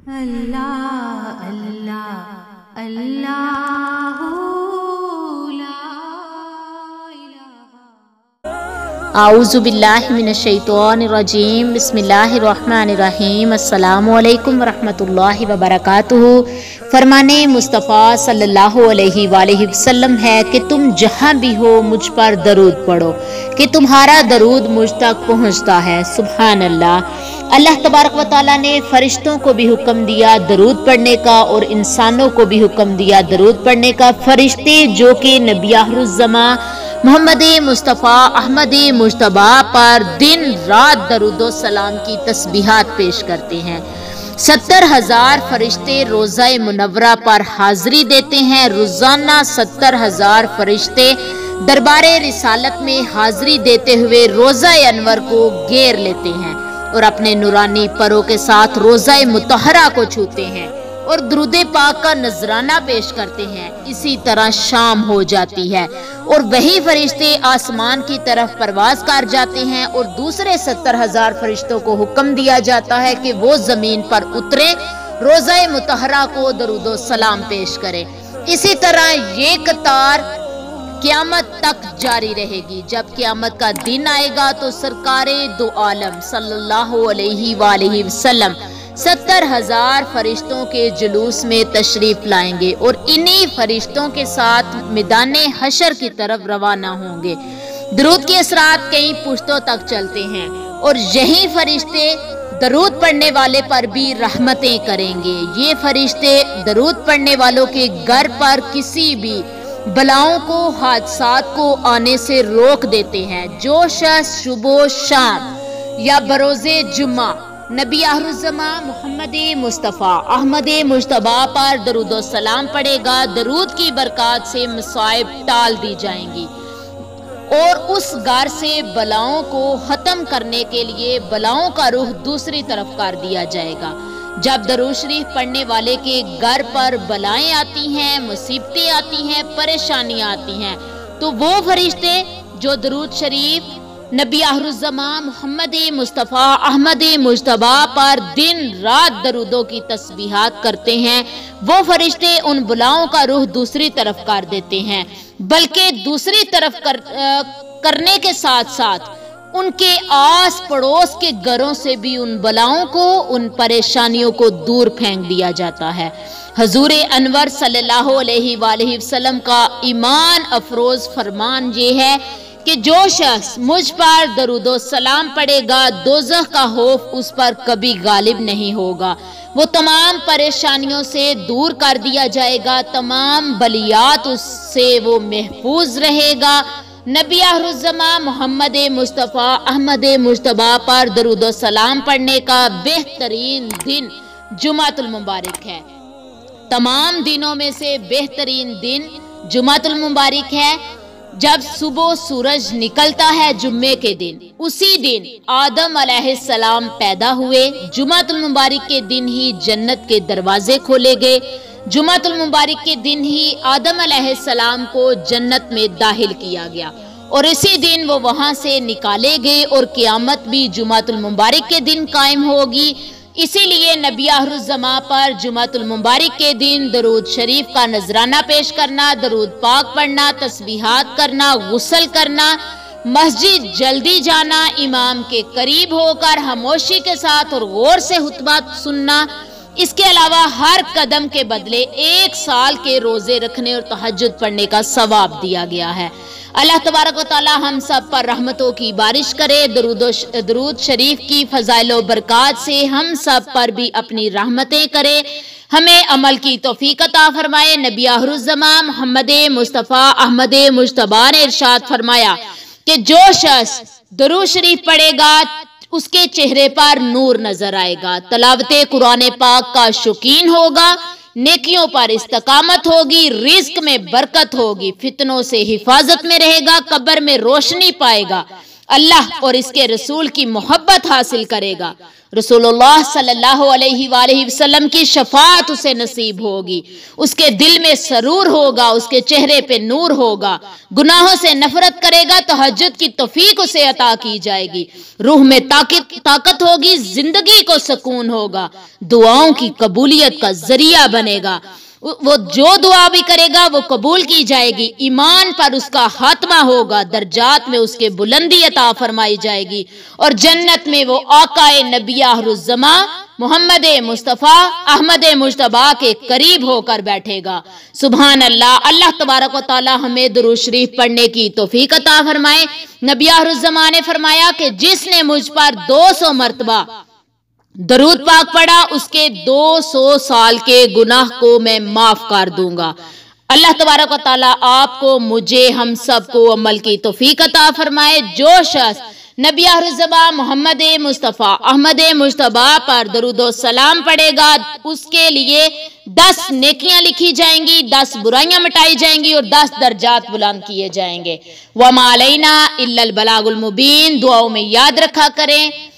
अल्लाह अल्लाह अल्लाह ला इलाहा। आऊज़ु बिल्लाहि मिनश्शैतानिर्रजीम बिस्मिल्लाहिर्रहमानिर्रहीम। अस्सलामु अलैकुम वरहमतुल्लाहि वबरकातुहू। फरमाने मुस्तफ़ा सल्लल्लाहु अलैहि वसल्लम है कि तुम जहाँ भी हो मुझ पर दरूद पढ़ो कि तुम्हारा दरूद मुझ तक पहुँचता है। सुभान अल्लाह। अल्लाह तबारक व तआला ने फरिश्तों को भी हुक्म दिया दरूद पढ़ने का और इंसानों को भी हुक्म दिया दरूद पढ़ने का। फरिश्ते जो कि नबी आखिरुज़्ज़मा मोहम्मद मुस्तफ़ा अहमद मुज्तबा पर दिन रात दरूदो सलाम की तस्बीहात पेश करते हैं। 70,000 फरिश्ते रोज़ा मुनव्वरा पर हाजिरी देते हैं। रोजाना 70,000 फरिश्ते दरबारे रिसालत में हाजिरी देते हुए रोज़ा अनवर को घेर लेते हैं और अपने नूरानी परों के साथ रोज़ा मुतहरा को छूते हैं और दुरूद पाक का नजराना पेश करते हैं। इसी तरह शाम हो जाती है और वही फरिश्ते आसमान की तरफ परवाज कर जाते हैं और दूसरे 70,000 फरिश्तों को हुक्म दिया जाता है कि वो जमीन पर उतरे, रोज़ा मुतहरा को दरूदो सलाम पेश करें। इसी तरह ये कतार क़यामत तक जारी रहेगी। जब क़यामत का दिन आएगा तो सरकारे दो आलम सल्लल्लाहु अलैहि वसल्लम 70,000 फरिश्तों के जुलूस में तशरीफ लाएंगे और इन्हीं फरिश्तों के साथ मैदाने हशर की तरफ रवाना होंगे। दरूद के असरात कई पुश्तों तक चलते हैं और यही फरिश्ते दरूद पढ़ने वाले पर भी रहमतें करेंगे। ये फरिश्ते दरूद पढ़ने वालों के घर पर किसी भी बलाओं को हादसात को आने से रोक देते हैं। जो शख्स सुबह शाम या बरोज़े जुम्मा नबी आखिरुज़्ज़मा मोहम्मद मुस्तफ़ा अहमद मुज्तबा पर दरूद सलाम पढ़ेगा, दरूद की बरकत से मसाइब टाल दी जाएंगी और उस घर से बलाओं को ख़त्म करने के लिए बलाओं का रुख दूसरी तरफ कर दिया जाएगा। जब दरूद शरीफ पढ़ने वाले के घर पर बलाएं आती हैं, मुसीबतें आती हैं, परेशानियां आती हैं, तो वो फरिश्ते जो दरूद शरीफ नबी आखिरुज़्ज़मा मोहम्मद मुस्तफ़ा अहमद मुज्तबा पर दिन रात दरूदों की तस्बीहात करते हैं, वो फरिश्ते उन बुलाओं का रुख दूसरी तरफ कर देते हैं, बल्कि दूसरी तरफ करने के साथ साथ उनके आस पड़ोस के घरों से भी उन बलाओं को, उन परेशानियों को दूर फेंक दिया जाता है। हजूर अनवर सल्लल्लाहु अलैहि वसल्लम का ईमान अफरोज फरमान ये है कि जो शख्स मुझ पर दरूदो सलाम पढ़ेगा दोज़ख का खौफ उस पर कभी गालिब नहीं होगा। वो तमाम परेशानियों से दूर कर दिया जाएगा, तमाम बलियात उससे वो महफूज रहेगा। नबी आखिरुज़्ज़मा मोहम्मद मुस्तफ़ा अहमद मुज्तबा पर दरूद सलाम पढ़ने का बेहतरीन दिन जुमातुल मुबारक है। तमाम दिनों में से बेहतरीन दिन जुमातुल मुबारक है। जब सुबह सूरज निकलता है जुम्मे के दिन, उसी दिन आदम अलैहिस्सलाम पैदा हुए। जुमातुल मुबारक के दिन ही जन्नत के दरवाजे खोले गए। जुमातुल मुबारक के दिन ही आदम अलैहिस्सलाम को जन्नत में दाखिल किया गया और इसी दिन वो वहां से निकाले गए और क़यामत भी जुमातुल मुबारक के दिन कायम होगी। इसीलिए नबी आखिरुज़्ज़मा पर जुमातुल मुबारक के दिन दरूद शरीफ का नजराना पेश करना, दरूद पाक पढ़ना, तस्बीहात करना, गुस्ल करना, मस्जिद जल्दी जाना, इमाम के करीब होकर खामोशी के साथ और गौर से खुतबा सुनना, इसके अलावा हर कदम के बदले 1 साल के रोजे रखने और तहज्जुद पढ़ने का सवाब दिया गया है। अल्लाह तबारक व तआला हम सब पर रहमतों की बारिश करे। दरूद शरीफ की फजाइल व बरकत से हम सब पर भी अपनी रहमतें करे, हमें अमल की तौफीक अता फरमाए। नबी आखिरुज़्ज़मा मोहम्मद मुस्तफ़ा अहमद मुज्तबा ने इरशाद फरमाया कि जो शख्स दरूद शरीफ पढ़ेगा उसके चेहरे पर नूर नजर आएगा, तलावते कुरान पाक का शौकीन होगा, नेकियों पर इस्तकामत होगी, रिज्क में बरकत होगी, फितनों से हिफाजत में रहेगा, कब्र में रोशनी पाएगा, अल्लाह और इसके रसूल की मोहब्बत हासिल करेगा, रसूलुल्लाह सल्लल्लाहु अलैहि वसल्लम की शफाअत उसे नसीब होगी, उसके दिल में सरूर होगा, उसके चेहरे पे नूर होगा, गुनाहों से नफरत करेगा, तहज्जुद की तौफीक उसे अता की जाएगी, रूह में ताकत होगी, जिंदगी को सुकून होगा, दुआओं की कबूलियत का जरिया बनेगा, वो जो दुआ भी करेगा वो कबूल की जाएगी, ईमान पर उसका खात्मा होगा, दर्जात में उसके बुलंदी अता फरमाई जाएगी और जन्नत में वो आकाए नबी आखिरुज़्ज़मा मोहम्मद मुस्तफ़ा अहमद मुज्तबा के करीब होकर बैठेगा। सुभान अल्लाह। अल्लाह तबारक व तआला हमें दुरूद शरीफ पढ़ने की तौफीक अता फरमाए। नबी आखिरुज़्ज़मा ने फरमाया कि जिसने मुझ पर 200 मरतबा दरूद पाक पढ़ा उसके 200 साल के गुनाह को मैं माफ कर दूंगा। अल्लाह तबारक व तआला आपको, मुझे, हम सबको अमल की तौफीक अता फरमाए। जो शख्स नबी आखिरुज़्ज़मा मोहम्मद मुस्तफ़ा अहमद मुज्तबा पर दरूद व सलाम पढ़ेगा उसके लिए 10 नेकियां लिखी जाएंगी, 10 बुराइयां मिटाई जाएंगी और 10 दर्जात बुलंद किए जाएंगे। वमा अलैना इल्लल बलागुल मुबीन। दुआओं में याद रखा करें।